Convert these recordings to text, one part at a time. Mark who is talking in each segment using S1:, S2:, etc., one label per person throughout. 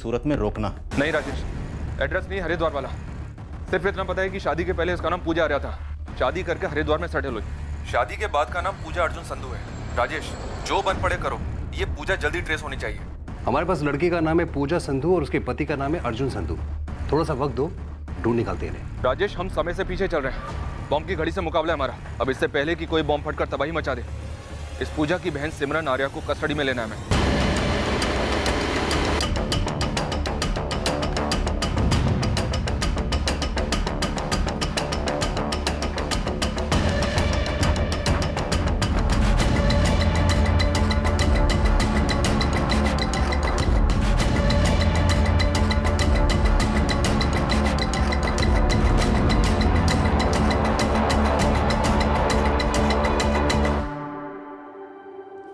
S1: सूरत में रोकना।
S2: नहीं राजेश, एड्रेस नहीं हरिद्वार वाला। सिर्फ इतना पता है कि शादी के पहले इसका नाम पूजा आर्या था, शादी करके हरिद्वार में सेटल हुई। शादी के बाद का नाम पूजा अर्जुन संधू है। राजेश, जो बन पड़े करो, ये पूजा जल्दी ट्रेस होनी चाहिए।
S3: हमारे पास लड़की का नाम है पूजा संधू और उसके पति का नाम है अर्जुन संधू। थोड़ा सा वक्त दो, ढूंढ निकालते हैं।
S2: राजेश, हम समय से पीछे चल रहे हैं। बॉम्ब की घड़ी से मुकाबला है हमारा। अब इससे पहले कि कोई बॉम्ब फटकर तबाही मचा दे, इस पूजा की बहन सिमरन आर्या को कस्टडी में लेना है हमें।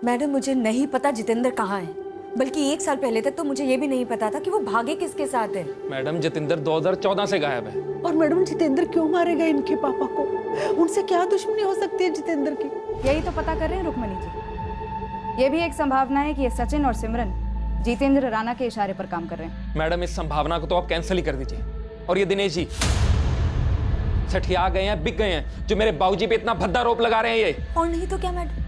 S4: मैडम, मुझे नहीं पता जितेंद्र कहाँ है, बल्कि 1 साल पहले तक तो मुझे ये भी नहीं पता था कि वो भागे किसके साथ है।
S5: मैडम, जितेंद्र 2014 से गायब है।
S6: और मैडम, जितेंद्र क्यों मारेगा इनके पापा को? उनसे क्या दुश्मनी हो सकती है जितेंद्र की?
S7: यही तो पता कर रहे हैं रुक्मणी जी। ये भी एक संभावना है कि ये सचिन और सिमरन जितेंद्र राणा के इशारे पर काम कर रहे हैं।
S5: मैडम, इस संभावना को तो आप कैंसिल ही कर दीजिए। और ये दिनेश जी सठिया गए हैं, बिक गए हैं, जो मेरे बाबूजी पे इतना भद्दा आरोप लगा रहे हैं ये।
S4: और नहीं तो क्या मैडम,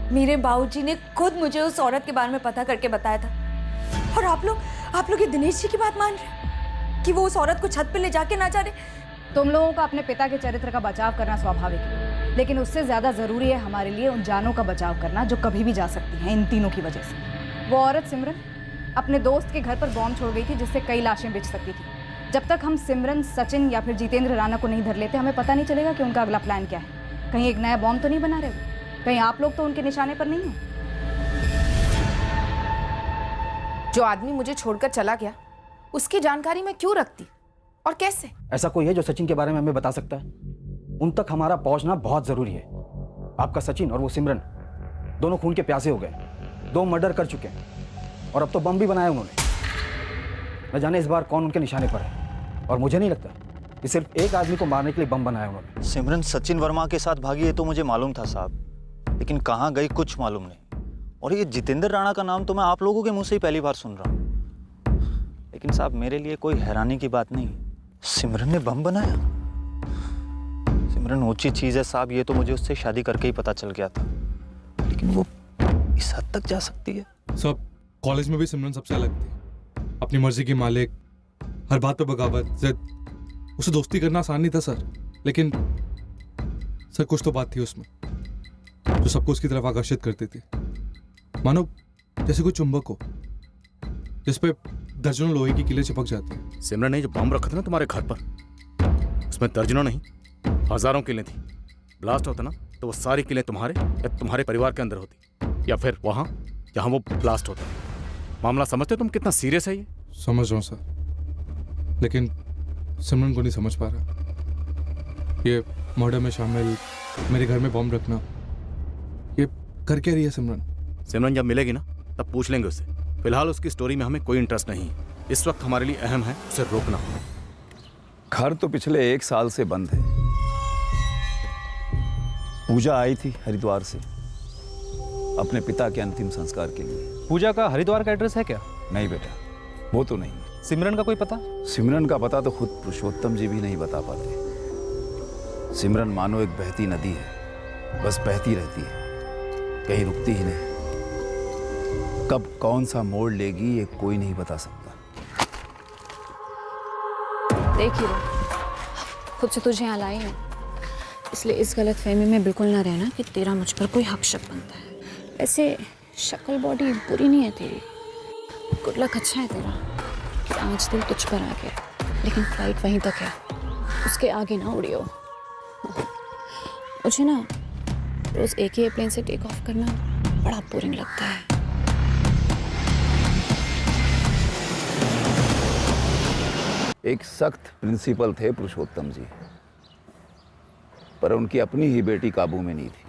S4: मेरे बाबूजी ने खुद मुझे उस औरत के बारे में पता करके बताया था। और आप लोग ये दिनेश जी की बात मान रहे कि वो उस औरत को छत पे ले जाके ना जा रहे।
S7: तुम लोगों का अपने पिता के चरित्र का बचाव करना स्वाभाविक है, लेकिन उससे ज्यादा जरूरी है हमारे लिए उन जानों का बचाव करना जो कभी भी जा सकती हैं इन तीनों की वजह से। वो औरत सिमरन अपने दोस्त के घर पर बॉम्ब छोड़ गई थी, जिससे कई लाशें बिछ सकती थी। जब तक हम सिमरन, सचिन या फिर जितेंद्र राणा को नहीं धर लेते, हमें पता नहीं चलेगा कि उनका अगला प्लान क्या है। कहीं एक नया बॉम्ब तो नहीं बना रहे? कहीं आप लोग तो उनके निशाने पर नहीं हो?
S8: जो आदमी मुझे छोड़कर चला गया, उसकी जानकारी मैं क्यों रखती और कैसे?
S9: ऐसा कोई है जो सचिन के बारे में हमें बता सकता है? उन तक हमारा पहुंचना बहुत जरूरी है। आपका सचिन और वो सिमरन दोनों खून के प्यासे हो गए, 2 मर्डर कर चुके हैं और अब तो बम भी बनाया उन्होंने। न जाने इस बार कौन उनके निशाने पर है। और मुझे नहीं लगता कि सिर्फ एक आदमी को मारने के लिए बम बनाया उन्होंने।
S1: सिमरन सचिन वर्मा के साथ भागी है तो मुझे मालूम था साहब, लेकिन कहाँ गई कुछ मालूम नहीं। और ये जितेंद्र राणा का नाम तो मैं आप लोगों के मुंह से ही पहली बार सुन रहा हूँ। लेकिन साहब, मेरे लिए कोई हैरानी की बात नहीं। सिमरन ने बम बनाया? सिमरन ऊंची चीज है साहब, ये तो मुझे उससे शादी करके ही पता चल गया था, लेकिन वो इस हद तक जा सकती है?
S10: सब कॉलेज में भी सिमरन सबसे अलग थी, अपनी मर्जी की मालिक, हर बात पे बगावत, जिद। उसे दोस्ती करना आसान नहीं था सर, लेकिन सर कुछ तो बात थी उसमें जो सबको उसकी तरफ आकर्षित करती थी। मानो जैसे कोई चुंबक हो जिस पे दर्जनों लोहे की किले चिपक जाते हैं।
S11: सिमरन ने जो बम रखा था ना तुम्हारे घर पर, उसमें दर्जनों नहीं हजारों किलें थी। ब्लास्ट होता ना तो वो सारी किलें तुम्हारे या तुम्हारे परिवार के अंदर होती, या फिर वहां जहां वो ब्लास्ट होता। मामला समझते हो तुम कितना सीरियस है ये?
S10: समझ रहा हूँ सर, लेकिन सिमरन को नहीं समझ पा रहा। ये मर्डर में शामिल, मेरे घर में बॉम्ब रखना, ये कर क्या रही है सिमरन?
S11: सिमरन जब मिलेगी ना तब पूछ लेंगे उससे। फिलहाल उसकी स्टोरी में हमें कोई इंटरेस्ट नहीं है। इस वक्त हमारे लिए अहम है उसे रोकना।
S12: घर तो पिछले 1 साल से बंद है। पूजा आई थी हरिद्वार से अपने पिता के अंतिम संस्कार के लिए।
S9: पूजा का हरिद्वार का एड्रेस है क्या?
S12: नहीं बेटा, वो तो नहीं।
S9: सिमरन का कोई पता?
S12: सिमरन का पता तो खुद पुरुषोत्तम जी भी नहीं बता पाते। सिमरन मानो एक बहती नदी है, बस बहती रहती है, कहीं रुकती ही नहीं। कब कौन सा मोड़ लेगी ये कोई नहीं बता सकता।
S7: देख ही रहो, खुद से तुझे यहाँ लाई हूँ, इसलिए इस गलत फहमी में बिल्कुल ना रहना कि तेरा मुझ पर कोई हक शक बनता है। वैसे शक्ल बॉडी बुरी नहीं है तेरी, गुड लक अच्छा है तेरा कि आज दिल तुझ पर आ गया, लेकिन फ्लाइट वहीं तक है, उसके आगे ना उड़ियो। मुझे ना रोज एक ही एयरप्लेन से टेक ऑफ करना बड़ा बोरिंग लगता है।
S12: एक सख्त प्रिंसिपल थे पुरुषोत्तम जी, पर उनकी अपनी ही बेटी काबू में नहीं थी,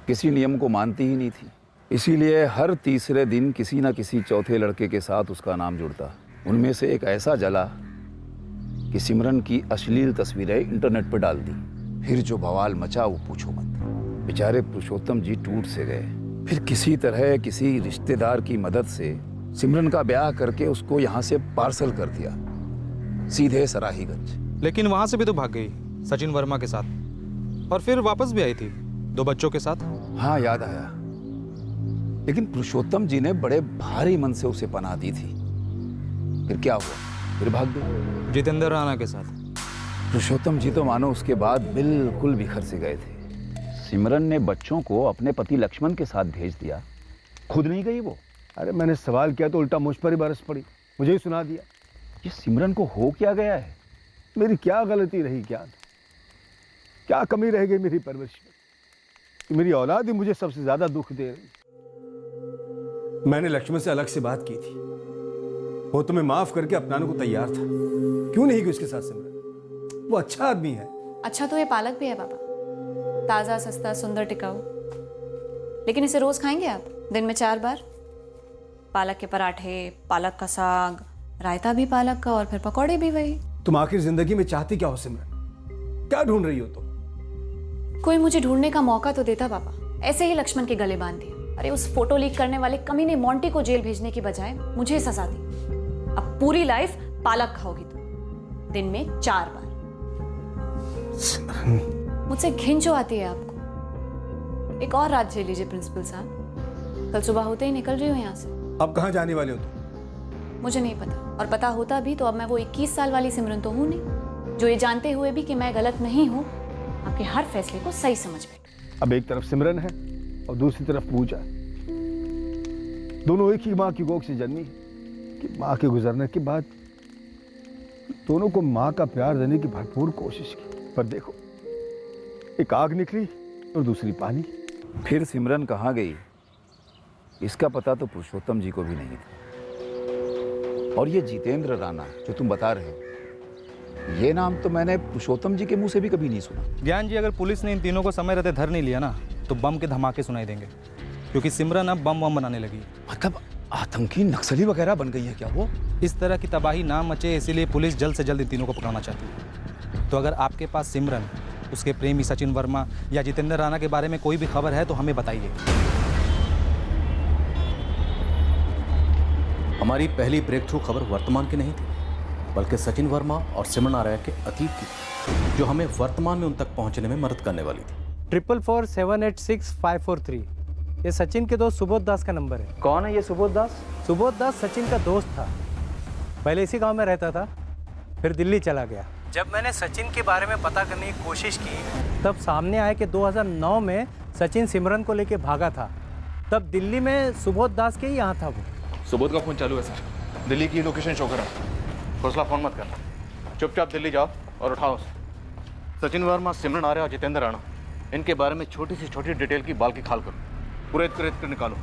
S12: किसी नियम को मानती ही नहीं थी। इसीलिए हर तीसरे दिन किसी न किसी चौथे लड़के के साथ उसका नाम जुड़ता। उनमें से एक ऐसा जला कि सिमरन की अश्लील तस्वीरें इंटरनेट पर डाल दी। फिर जो बवाल मचा वो पूछो मत। बेचारे पुरुषोत्तम जी टूट से गए। फिर किसी तरह किसी रिश्तेदार की मदद से सिमरन का ब्याह करके उसको यहाँ से पार्सल कर दिया, सीधे सराहीगंज।
S9: लेकिन वहां से भी तो भाग गई सचिन वर्मा के साथ, और फिर वापस भी आई थी 2 बच्चों के साथ।
S12: हाँ, याद आया। लेकिन पुरुषोत्तम जी ने बड़े भारी मन से उसे पनाह दी थी। फिर क्या हुआ? फिर भाग गई
S9: जितेंद्र राणा के साथ।
S12: पुरुषोत्तम जी तो मानो उसके बाद बिल्कुल बिखर से गए थे। सिमरन ने बच्चों को अपने पति लक्ष्मण के साथ भेज दिया, खुद नहीं गई वो।
S13: अरे मैंने सवाल किया तो उल्टा मुझ पर ही बरस पड़ी, मुझे ही सुना दिया।
S12: ये सिमरन को हो क्या गया है?
S13: मेरी क्या गलती रही, क्या कमी रह गई मेरी परवरिश में कि मेरी औलाद ही मुझे सबसे ज्यादा दुख दे रही। मैंने लक्ष्मण से अलग से बात की थी, वो तुम्हें माफ करके अपनाने को तैयार था। क्यों नहीं की उसके साथ सिमरन? वो अच्छा आदमी है।
S4: अच्छा तो ये पालक भी है पापा, ताज़ा, सस्ता, सुंदर, टिकाऊ। लेकिन इसे रोज खाएंगे आप? दिन में 4 बार? पालक के पराठे, पालक का साग, रायता भी पालक का, और फिर पकौड़े भी वही।
S13: तुम आखिर जिंदगी में चाहती क्या हो सिमरन? क्या ढूंढ रही हो तुम?
S4: कोई मुझे ढूंढने का मौका तो देता पापा, ऐसे ही लक्ष्मण के गले बांध दिया। अरे उस फोटो लीक करने वाले कमीने मोंटी को जेल भेजने की बजाय मुझे सजा दी। अब पूरी लाइफ पालक खाओगी तुम, दिन में 4 बार। मुझसे घिन जो आती है आपको। एक और रात झेल लीजिए प्रिंसिपल साहब, कल सुबह होते ही निकल रही हूँ यहाँ से।
S13: अब कहाँ जाने वाले हो तुम?
S4: मुझे नहीं पता, और पता होता भी तो अब मैं वो 21 साल वाली सिमरन तो हूँ नहीं, जो ये जानते हुए भी कि मैं गलत नहीं हूँ, आपके हर फैसले को सही समझ बैठूं।
S13: अब एक तरफ सिमरन है और दूसरी तरफ पूजा। दोनों एक ही माँ की गोद से जन्मी कि माँ के गुजरने के बाद दोनों को माँ का प्यार देने की भरपूर कोशिश की, पर देखो एक आग निकली और दूसरी पानी।
S12: फिर सिमरन कहाँ गई, इसका पता तो पुरुषोत्तम जी को भी नहीं था। और ये जितेंद्र राणा जो तुम बता रहे हो, ये नाम तो मैंने पुरुषोत्तम जी के मुंह से भी कभी नहीं सुना।
S9: ज्ञान जी, अगर पुलिस ने इन तीनों को समय रहते धर नहीं लिया ना, तो बम के धमाके सुनाई देंगे, क्योंकि सिमरन अब बम बनाने लगी।
S12: मतलब आतंकी नक्सली वगैरह बन गई है क्या वो?
S9: इस तरह की तबाही ना मचे, इसीलिए पुलिस जल्द से जल्द इन तीनों को पकड़ना चाहती है। तो अगर आपके पास सिमरन, उसके प्रेमी सचिन वर्मा या जितेंद्र राणा के बारे में कोई भी खबर है तो हमें बताइए।
S11: हमारी पहली ब्रेक थ्रू खबर वर्तमान की नहीं थी, बल्कि सचिन वर्मा और सिमरन आर्या के अतीत की, जो हमें वर्तमान में उन तक पहुंचने में मदद करने वाली थी।
S14: 444786543, ये सचिन के दोस्त सुबोध दास का नंबर है।
S9: कौन है ये सुबोध दास?
S14: सुबोध दास सचिन का दोस्त था, पहले इसी गांव में रहता था, फिर दिल्ली चला गया। जब मैंने सचिन के बारे में पता करने की कोशिश की, तब सामने आया कि 2009 में सचिन सिमरन को लेके भागा था। तब दिल्ली में सुबोध दास के ही यहाँ था वो।
S2: सुबोध का फोन चालू है सर, दिल्ली की लोकेशन शो कर रहा है।
S11: हौसला फोन मत करना, चुपचाप दिल्ली जाओ और उठाओ उसे। सचिन वर्मा, सिमरन आर्या और जितेंद्र राणा, इनके बारे में छोटी से छोटी डिटेल की बाल की खाल करो, कुरेद कर निकालो।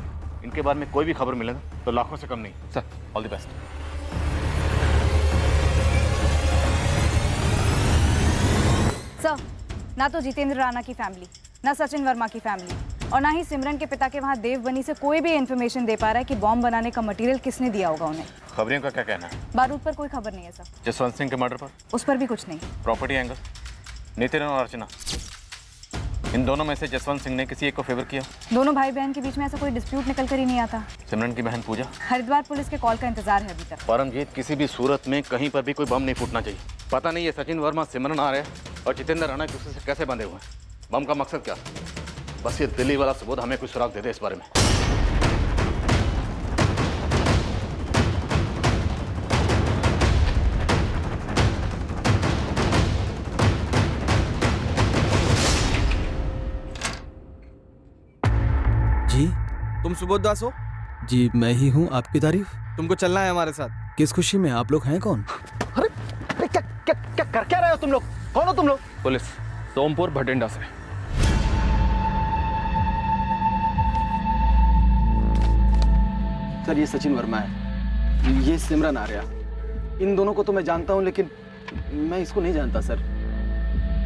S11: इनके बारे में कोई भी खबर मिले ना तो लाखों से कम नहीं। Sir, all the best.
S7: Sir, ना तो जितेंद्र राणा की फैमिली, ना सचिन वर्मा की फैमिली, और ना ही सिमरन के पिता के वहाँ देवबनी से कोई भी इन्फॉर्मेशन दे पा रहा है कि बॉम्ब बनाने का मटेरियल किसने दिया होगा उन्हें।
S11: खबरियों का क्या कहना है?
S7: बारूद पर कोई खबर नहीं है सर।
S11: जसवंत सिंह के मर्डर पर?
S7: उस पर भी कुछ नहीं।
S11: प्रॉपर्टी एंगल, नितिन और अर्चना, इन दोनों में से जसवंत सिंह ने किसी एक को फेवर किया?
S7: दोनों भाई बहन के बीच में ऐसा कोई डिस्प्यूट निकल कर ही नहीं आता।
S11: सिमरन की बहन पूजा?
S7: हरिद्वार पुलिस के कॉल का इंतजार है अभी तक।
S11: परमजीत, किसी भी सूरत में कहीं पर भी कोई बम नहीं फूटना चाहिए। पता नहीं ये सचिन वर्मा, सिमरन आर्या और जितेंद्र राणा एक दूसरे से कैसे बंधे हुए हैं। बम का मकसद क्या? बस ये दिल्ली वाला सुबोध हमें कुछ सुराग दे दे इस बारे में।
S15: जी,
S16: तुम सुबोध दास हो?
S15: जी मैं ही हूँ। आपकी तारीफ?
S16: तुमको चलना है हमारे साथ।
S15: किस खुशी में? आप लोग हैं कौन?
S9: अरे क्या क्या क्या कर क्या रहे हो तुम लोग? कौन हो तुम लोग?
S2: पुलिस, सोमपुर भटिंडा से।
S9: सर, ये सचिन वर्मा है, ये सिमरन आर्या। इन दोनों को तो मैं जानता हूँ, लेकिन मैं इसको नहीं जानता सर।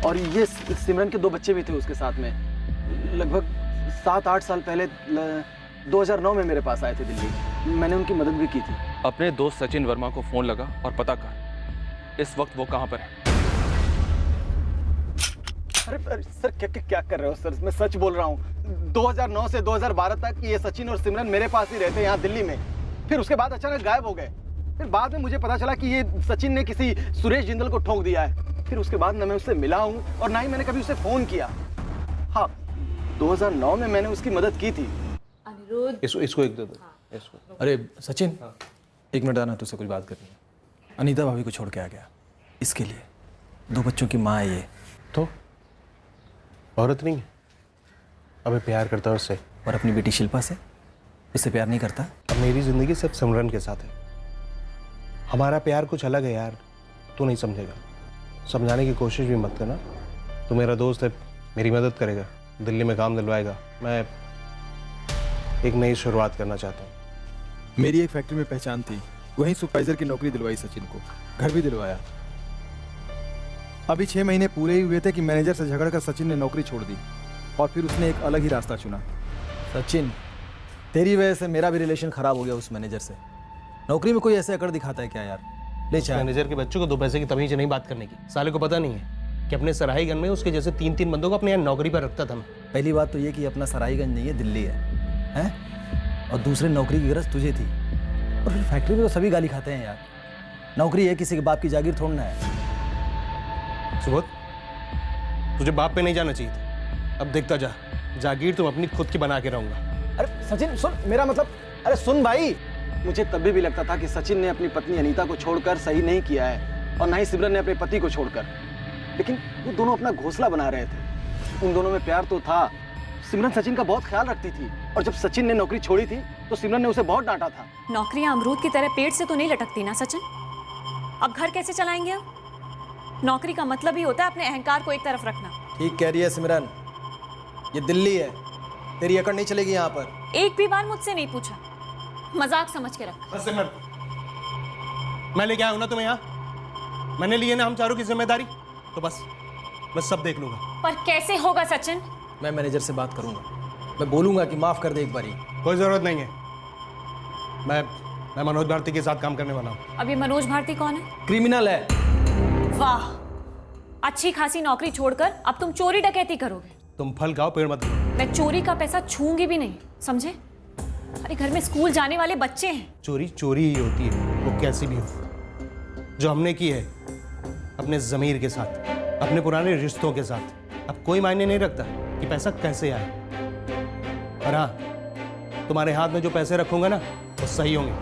S9: और ये सिमरन के 2 बच्चे भी थे उसके साथ में। लगभग 7-8 साल पहले 2009 में मेरे पास आए थे दिल्ली। मैंने उनकी मदद भी की थी।
S2: अपने दोस्त सचिन वर्मा को फोन लगा और पता कर इस वक्त वो कहाँ पर है।
S9: अरे सर, क्या कर रहे हो सर? मैं सच बोल रहा हूँ। 2009 से 2012 तक ये सचिन और सिमरन मेरे पास ही रहते हैं यहाँ दिल्ली में। फिर उसके बाद अचानक गायब हो गए। फिर बाद में मुझे पता चला कि ये सचिन ने किसी सुरेश जिंदल को ठोक दिया है। फिर उसके बाद न मैं उससे मिला हूँ और ना ही मैंने कभी उसे फोन किया। हाँ, 2009 में मैंने उसकी मदद की थी।
S4: अनिरुद्ध,
S16: इसको एक दे दो। इसको।
S15: अरे सचिन, एक मिनट आना, तुझसे कुछ बात करनी है। अनीता भाभी को छोड़ के आ गया, इसके लिए 2 बच्चों की माँ है ये।
S16: तो औरत नहीं है, अबे प्यार करता है उससे।
S15: और अपनी बेटी शिल्पा से, इससे प्यार नहीं करता।
S16: अब मेरी जिंदगी सिर्फ सिमरन के साथ है। हमारा प्यार कुछ अलग है यार, तू नहीं समझेगा। समझाने की कोशिश भी मत करना। तू मेरा दोस्त है, मेरी मदद करेगा, दिल्ली में काम दिलवाएगा। मैं एक नई शुरुआत करना चाहता हूँ।
S17: मेरी एक फैक्ट्री में पहचान थी, वहीं सुपरवाइजर की नौकरी दिलवाई सचिन को, घर भी दिलवाया। अभी 6 महीने पूरे ही हुए थे कि मैनेजर से झगड़कर सचिन ने नौकरी छोड़ दी और फिर उसने एक अलग ही रास्ता चुना।
S15: सचिन, तेरी वजह से मेरा भी रिलेशन खराब हो गया उस मैनेजर से। नौकरी में कोई ऐसे अकड़ दिखाता है क्या यार? ले चाहे
S16: मैनेजर के बच्चों को 2 पैसे की तमीज नहीं बात करने की। साले को पता नहीं है कि अपने सराहीगंज में उसके जैसे 3-3 बंदों को अपने यहाँ नौकरी पर रखता था मैं।
S15: पहली बात तो ये कि अपना सराहीगंज नहीं है, दिल्ली है? और दूसरे नौकरी की गरज तुझे थी, और फिर फैक्ट्री में तो सभी गाली खाते हैं यार। नौकरी है, किसी के बाप की जागीर थोड़ना है।
S16: सुबोध, तुझे बाप पे नहीं जाना चाहिए था। अब देखता जा, जागीर तुम अपनी खुद की बना के रहूंगा।
S9: अरे सचिन सुन, मेरा मतलब, अरे सुन भाई, मुझे तब भी लगता था कि सचिन ने अपनी पत्नी अनीता को छोड़कर सही नहीं किया है, और ना ही सिमरन ने अपने पति को छोड़कर। लेकिन वो दोनों अपना घोंसला बना रहे थे। उन दोनों में प्यार तो था। सिमरन सचिन का बहुत ख्याल रखती थी, और जब सचिन ने नौकरी छोड़ी थी तो सिमरन ने उसे बहुत डांटा था।
S4: नौकरियां अमरूद की तरह पेट से तो नहीं लटकती ना सचिन। अब घर कैसे चलाएंगे हम? नौकरी का मतलब ही होता है अपने अहंकार को एक तरफ रखना।
S15: ठीक कह रही है सिमरन, ये दिल्ली है, तेरी अकड़ नहीं चलेगी यहाँ पर।
S4: एक भी बार मुझसे नहीं पूछा, मजाक समझ के रखा।
S16: बस सिमरन, मैं लेके आया हूं ना तुम्हें यहाँ, मैंने लिए ना हम चारों की जिम्मेदारी, तो बस मैं सब देख लूंगा।
S4: पर कैसे होगा सचिन?
S15: मैं मैनेजर से बात करूंगा, मैं बोलूंगा कि माफ कर दे एक बारी।
S16: कोई जरूरत नहीं है, मैं मनोज भारती के साथ काम करने वाला हूँ।
S4: अब ये मनोज भारती कौन है?
S15: क्रिमिनल है।
S4: वाह, अच्छी खासी नौकरी छोड़कर अब तुम चोरी डकैती करोगे।
S16: तुम फल खाओ, पेड़ मत खाओ।
S4: मैं चोरी का पैसा छूंगी भी नहीं, समझे? अरे घर में स्कूल जाने वाले बच्चे हैं।
S16: चोरी चोरी ही होती है, वो कैसी भी हो। जो हमने की है अपने ज़मीर के साथ, अपने पुराने रिश्तों के साथ, अब कोई मायने नहीं रखता कि पैसा कैसे आए। और हाँ, तुम्हारे हाथ में जो पैसे रखूंगा ना, वो सही होंगे।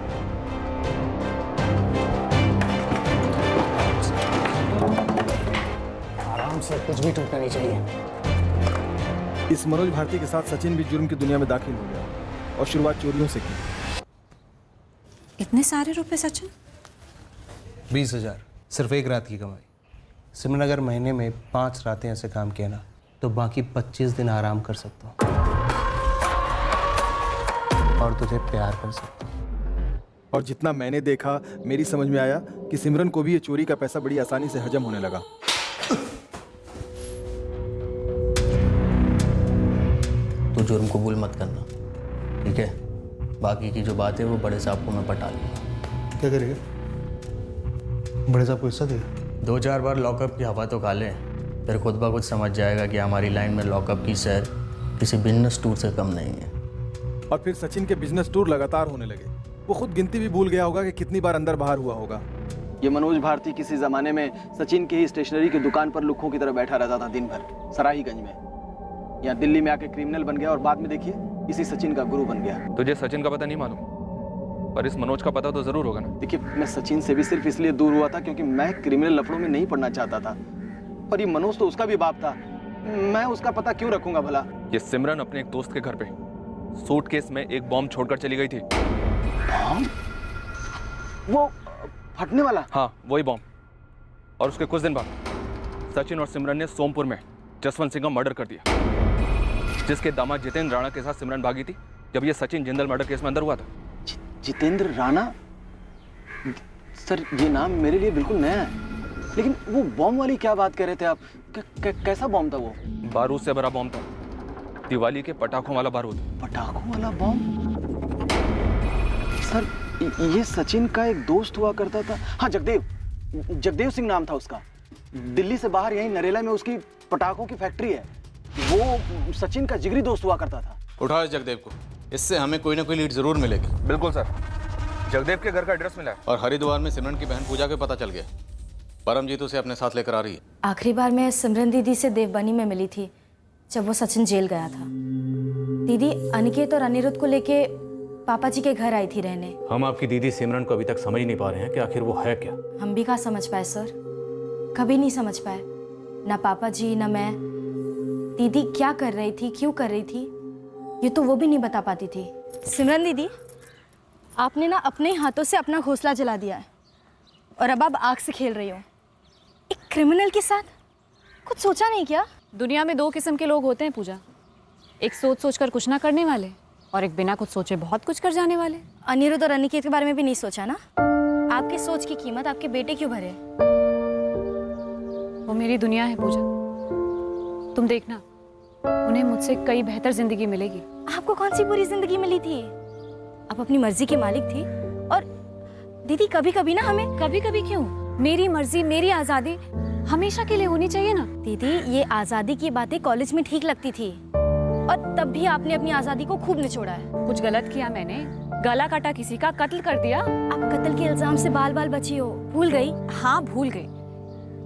S9: आराम से, कुछ भी टूटना नहीं चाहिए।
S17: इस मनोज भारती के साथ सचिन भी जुर्म की दुनिया में दाखिल हो गया और शुरुआत चोरियों से की।
S4: इतने सारे रुपए सचिन?
S16: 20,000 सिर्फ एक रात की कमाई। सिमरन, अगर महीने में 5 रातें ऐसे काम किया ना, तो बाकी 25 दिन आराम कर सकता हूँ और तुझे प्यार कर सकता हूँ।
S17: और जितना मैंने देखा, मेरी समझ में आया कि सिमरन को भी ये चोरी का पैसा बड़ी आसानी से हजम होने लगा।
S18: तो जुर्म कबूल मत करना, ठीक है? बाकी की जो बात है वो बड़े साहब को मैं पटा लूँगा।
S16: क्या करेगा? बड़े साहब को हिस्सा देगा?
S18: 2-4 बार लॉकअप की हवा तो खा ले, फिर खुद ब खुद समझ जाएगा कि हमारी लाइन में लॉकअप की सैर किसी बिजनेस टूर से कम नहीं है।
S17: और फिर सचिन के बिजनेस टूर लगातार होने लगे। वो खुद गिनती भी भूल गया होगा कि कितनी बार अंदर बाहर हुआ होगा।
S9: ये मनोज भारती किसी जमाने में सचिन की ही स्टेशनरी की दुकान पर लुक्खों की तरह बैठा रहता था दिन भर, सराहीगंज में। यहाँ दिल्ली में आके क्रिमिनल बन गया और बाद में देखिए इसी सचिन का गुरु बन गया।
S2: तुझे सचिन का पता नहीं मालूम, पर इस मनोज का पता तो जरूर होगा ना।
S9: देखिए, मैं सचिन से भी सिर्फ इसलिए दूर हुआ था क्योंकि मैं क्रिमिनल लफड़ों में नहीं पड़ना चाहता था। पर ये मनोज तो उसका भी बाप था, मैं उसका पता क्यों रखूंगा भला?
S2: ये सिमरन अपने एक दोस्त के घर पे सूटकेस में एक बॉम्ब छोड़कर चली गई थी।
S9: बॉम्ब? वो फटने वाला?
S2: हाँ, वही बॉम्ब। और उसके कुछ दिन बाद सचिन और सिमरन ने सोमपुर में जसवंत सिंह का मर्डर कर दिया, जिसके दामाद जितेंद्र राणा के साथ सिमरन भागी थी जब ये सचिन जिंदल मर्डर केस में अंदर हुआ था।
S9: जितेंद्र राणा? सर, ये नाम मेरे लिए बिल्कुल नया है। लेकिन वो बॉम्ब वाली क्या बात कर रहे थे आप? कैसा बॉम्ब था वो?
S2: बारूद से भरा बॉम्ब था, दिवाली के पटाखों वाला बारूद।
S9: पटाखों वाला बॉम्ब? सर, ये सचिन का एक दोस्त हुआ करता था। हाँ, जगदेव सिंह नाम था उसका। दिल्ली से बाहर यहीं नरेला में उसकी पटाखों की फैक्ट्री है। वो सचिन का जिगरी दोस्त हुआ करता था।
S11: उठाओ जगदेव को, इससे हमें कोई ना कोई लीड जरूर मिलेगी।
S2: बिल्कुल सर। जगदेव के घर का एड्रेस मिला है।
S11: और हरिद्वार में सिमरन की बहन पूजा के पता चल गया। परमजीत उसे अपने साथ लेकर आ रही है।
S19: आखिरी बार मैं सिमरन दीदी से देवबनी में मिली थी जब वो सचिन जेल गया था। दीदी अनिकेत और अनिरुद्ध को लेके पापा जी के घर आई थी रहने।
S11: हम आपकी दीदी सिमरन को अभी तक समझ नहीं पा रहे हैं कि आखिर वो है क्या।
S19: हम भी कहाँ समझ पाए सर, कभी नहीं समझ पाए, ना पापा जी ना मैं। दीदी क्या कर रही थी, क्यों कर रही थी, ये तो वो भी नहीं बता पाती थी।
S7: सिमरन दीदी, आपने ना अपने हाथों से अपना घोंसला जला दिया है और अब आप आग से खेल रही हो एक क्रिमिनल के साथ। कुछ सोचा नहीं क्या?
S4: दुनिया में दो किस्म के लोग होते हैं पूजा, एक सोच सोच कर कुछ ना करने वाले और एक बिना कुछ सोचे बहुत कुछ कर जाने वाले।
S7: अनिरुद्ध और अनिकेत के बारे में भी नहीं सोचा ना? आपके सोच की कीमत आपके बेटे क्यों भरे?
S4: वो मेरी दुनिया है पूजा, तुम देखना उन्हें मुझसे कई बेहतर जिंदगी मिलेगी।
S7: आपको कौन सी बुरी जिंदगी मिली थी? आप अपनी मर्जी के मालिक थी। और दीदी कभी कभी ना हमें,
S4: कभी कभी क्यों, मेरी मर्जी मेरी आजादी हमेशा के लिए होनी चाहिए ना।
S7: दीदी ये आजादी की बातें कॉलेज में ठीक लगती थी और तब भी आपने अपनी आजादी को खूब निचोड़ा है।
S4: कुछ गलत किया मैंने? गला काटा, किसी का कत्ल कर दिया?
S7: आप कत्ल के इल्जाम से बाल बाल बची हो, भूल गई?
S4: हाँ भूल गई।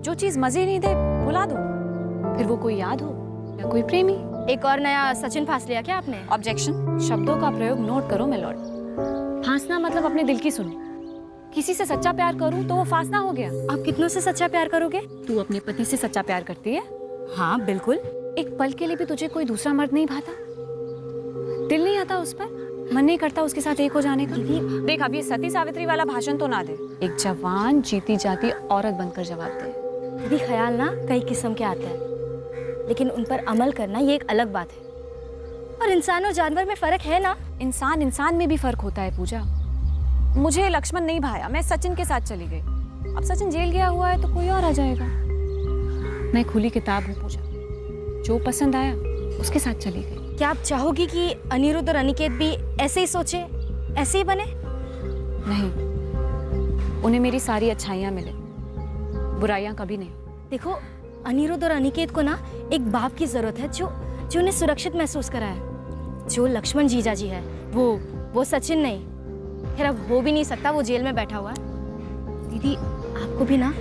S4: जो चीज मजे नहीं दे भुला दो, फिर वो कोई याद हो या कोई प्रेमी।
S7: एक और नया सचिन फांस लिया क्या आपने?
S4: ऑब्जेक्शन, शब्दों का प्रयोग नोट करो माय लॉर्ड। फांसना मतलब अपने दिल की सुनी। किसी से सच्चा प्यार करूं तो वो फांसना हो गया।
S7: आप कितनों से सच्चा प्यार करोगे?
S4: तू अपने पति से सच्चा प्यार करती है?
S7: हाँ बिल्कुल।
S4: एक पल के लिए भी तुझे कोई दूसरा मर्द नहीं भाता? दिल नहीं आता उस पर? मन नहीं करता उसके साथ एक हो जाने का? देख अब ये सती सावित्री वाला भाषण तो ना दे। एक जवान जीती जाती औरत बनकर जवाब दे।
S7: दीदी ख्याल ना कई किस्म के आते हैं, लेकिन उन पर अमल करना ये एक अलग बात है। और इंसान और जानवर में फर्क है ना?
S4: इंसान में भी फर्क होता है पूजा। मुझे लक्ष्मण नहीं भाया, मैं सचिन के साथ चली गई। अब सचिन जेल गया हुआ है तो कोई और आ जाएगा। मैं खुली किताब हूँ पूजा, जो पसंद आया उसके साथ चली गई।
S7: क्या आप चाहोगी कि अनिरुद्ध और अनिकेत भी ऐसे ही सोचे, ऐसे ही बने?
S4: नहीं, उन्हें मेरी सारी अच्छाइयाँ मिले, बुराइयाँ कभी नहीं।
S7: देखो अनिरुद्ध और अनिकेत को ना एक बाप की जरूरत है जो उन्हें सुरक्षित महसूस कराए। जो लक्ष्मण जीजा जी है वो सचिन नहीं। खैर अब हो भी नहीं सकता, वो जेल में बैठा हुआ है। दीदी आपको भी ना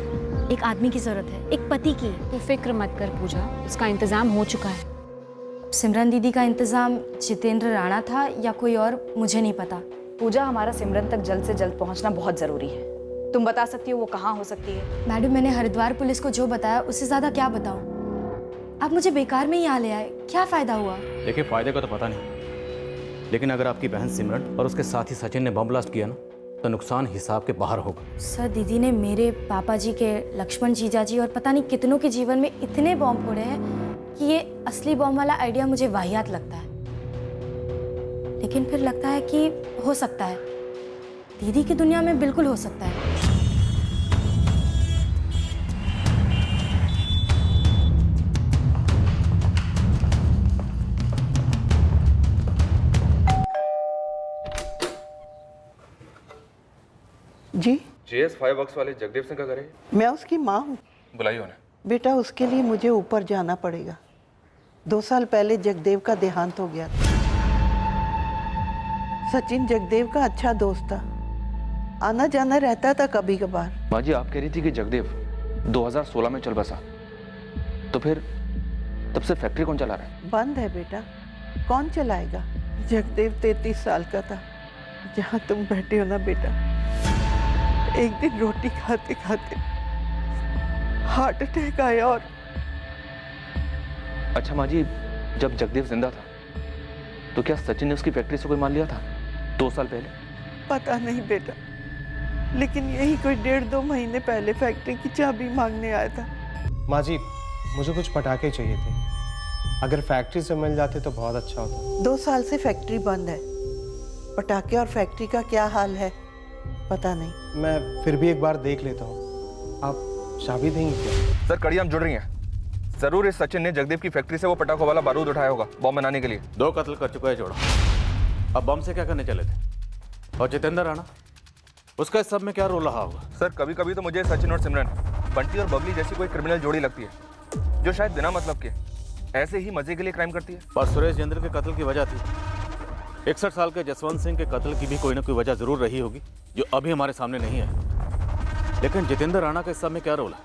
S7: एक आदमी की जरूरत है, एक पति की।
S4: तू फिक्र मत कर पूजा, उसका इंतजाम हो चुका है।
S7: सिमरन दीदी का इंतजाम जितेंद्र राणा था या कोई और, मुझे नहीं पता।
S20: पूजा हमारा सिमरन तक जल्द से जल्द पहुंचना बहुत जरूरी है। तुम बता सकती हो वो कहाँ हो सकती है?
S7: मैडम मैंने हरिद्वार पुलिस को जो बताया उससे ज्यादा क्या बताऊं? आप मुझे बेकार में ही यहाँ ले आए, क्या फायदा हुआ?
S11: देखिए फायदे का तो पता नहीं, लेकिन अगर आपकी बहन सिमरन और उसके साथी सचिन ने बम ब्लास्ट किया ना तो नुकसान हिसाब के बाहर होगा।
S7: सर दीदी ने मेरे पापा जी के, लक्ष्मण जीजा जी और पता नहीं कितनों के जीवन में इतने बम फोड़े हैं कि ये असली बम वाला आइडिया मुझे वाहियात लगता है। लेकिन फिर लगता है कि हो सकता है, दीदी की दुनिया में बिल्कुल हो सकता है।
S6: जी
S2: JS फायरवर्क्स वाले जगदेव सिंह का घर है?
S6: मैं उसकी माँ हूँ।
S2: बुलाइए उन्हें।
S6: बेटा उसके लिए मुझे ऊपर जाना पड़ेगा। 2 साल पहले जगदेव का देहांत हो गया था। सचिन जगदेव का अच्छा दोस्त था, आना जाना रहता था कभी कभार।
S2: माँ जी आप कह रही थी कि जगदेव 2016 में चल बसा, तो फिर तब से फैक्ट्री कौन चला रहा है?
S6: बंद है बेटा, कौन चलाएगा? जगदेव 33 साल का था। जहाँ तुम बैठे हो ना बेटा, एक दिन रोटी खाते खाते हार्ट अटैक आया। और
S2: अच्छा माँ जी, जब जगदेव जिंदा था तो क्या सचिन ने उसकी फैक्ट्री से कोई माल लिया था 2 साल पहले?
S6: पता नहीं बेटा, लेकिन यही कोई 1.5-2 महीने पहले फैक्ट्री की चाबी मांगने आया था।
S16: माँ जी मुझे कुछ पटाखे चाहिए थे, अगर फैक्ट्री से मिल जाते तो बहुत अच्छा होता।
S6: 2 साल से फैक्ट्री बंद है, पटाखे और फैक्ट्री का क्या हाल है पता नहीं।
S16: मैं फिर भी एक बार देख लेता हूँ, आप चाबी देंगे क्या?
S2: सर कड़ियाँ जुड़ रही हैं। जरूर इस सचिन ने जगदेव की फैक्ट्री से वो पटाखों वाला बारूद उठाया होगा बॉम्ब बनाने के लिए।
S11: 2 कत्ल कर चुका है जोड़ा, अब बम से क्या करने चले थे? और जितेंद्र राणा, उसका इस सब में क्या रोल रहा होगा?
S2: सर कभी कभी तो मुझे सचिन और सिमरन, बंटी और बबली जैसी कोई क्रिमिनल जोड़ी लगती है जो शायद बिना मतलब के ऐसे ही मजे के लिए क्राइम करती है।
S11: पर सुरेश जेंद्र के कत्ल की वजह थी 61 साल के जसवंत सिंह के कत्ल की भी कोई ना कोई वजह जरूर रही होगी जो अभी हमारे सामने नहीं है। लेकिन जितेंद्र राणा का इस सब में क्या रोल है?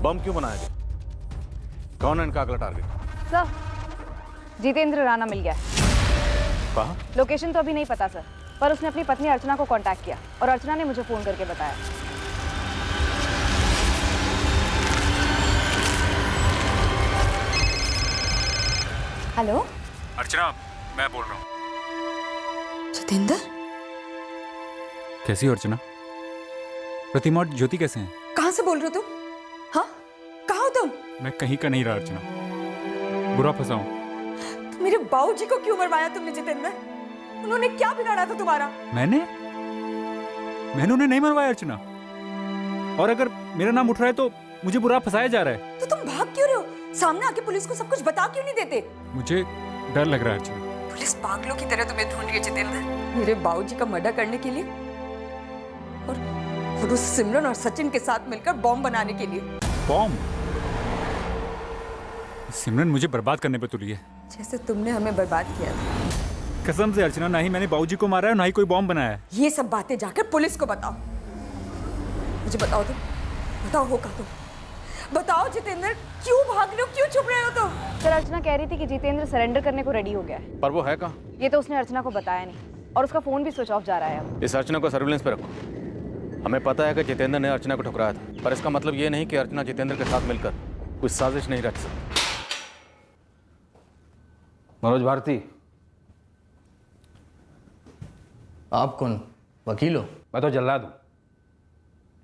S11: बम क्यों बनाया गया? कौन है इनका अगला टारगेट?
S20: सर, जितेंद्र राणा मिल गया है।
S11: कहाँ?
S20: लोकेशन तो अभी नहीं पता सर, पर उसने अपनी पत्नी अर्चना को कांटेक्ट किया और अर्चना ने मुझे फोन करके बताया।
S19: हेलो
S21: अर्चना, मैं बोल रहा हूँ।
S19: जितेंद्र,
S21: कैसी हो अर्चना? प्रतिमा और ज्योति कैसे हैं?
S19: कहाँ से बोल रहे हो तुम? हाँ, कहाँ हो तुम?
S21: मैं कहीं का नहीं रहा अर्चना, बुरा फंसा हूँ।
S19: तो मेरे बाबूजी को क्यों मरवाया तुमने जितेंद्र? उन्होंने क्या बिगाड़ा था तुम्हारा?
S21: मैंने उन्हें नहीं मरवाया अर्चना, और अगर मेरा नाम उठ रहा है तो मुझे बुरा फंसाया जा रहा है।
S19: तो तुम भाग क्यों रहे हो? सामने आके पुलिस को सब कुछ बता क्यों नहीं देते?
S21: मुझे डर लग रहा है अर्चना।
S19: पुलिस पागलों की तरह तुम्हें ढूंढ रही है जितेंद्र, मेरे बाबूजी का मर्डर करने के लिए और उस सिमरन और सचिन के साथ मिलकर बॉम्ब बनाने के लिए।
S21: बॉम्ब? सिमरन मुझे बर्बाद करने पे तुली है।
S19: जैसे तुमने हमें बर्बाद किया था।
S21: कसम से अर्चना, ना ही मैंने बाबूजी को मारा है, ना ही कोई बॉम्ब बनाया है।
S19: ये सब बातें जाकर पुलिस को बताओ। मुझे बताओ तुम, बताओ होगा तुम, बताओ जितेंद्र, क्यों भाग रहे हो, क्यों छुप रहे हो तुम?
S20: सर, अर्चना कह रही थी कि जितेंद्र सरेंडर करने को रेडी हो गया है।
S11: पर वो है कहाँ?
S20: ये तो उसने अर्चना को बताया नहीं और उसका फोन भी स्विच ऑफ जा रहा है अब।
S11: इस अर्चना को सर्विलेंस पे रखो। हमें पता है कि जितेंद्र ने अर्चना को ठुकराया था, पर इसका मतलब ये नहीं कि अर्चना जितेंद्र के साथ मिलकर कुछ साजिश नहीं रच सकती।
S9: मनोज भारती।
S18: आप कौन? वकील हो?
S9: मैं तो जल्लाद हूँ,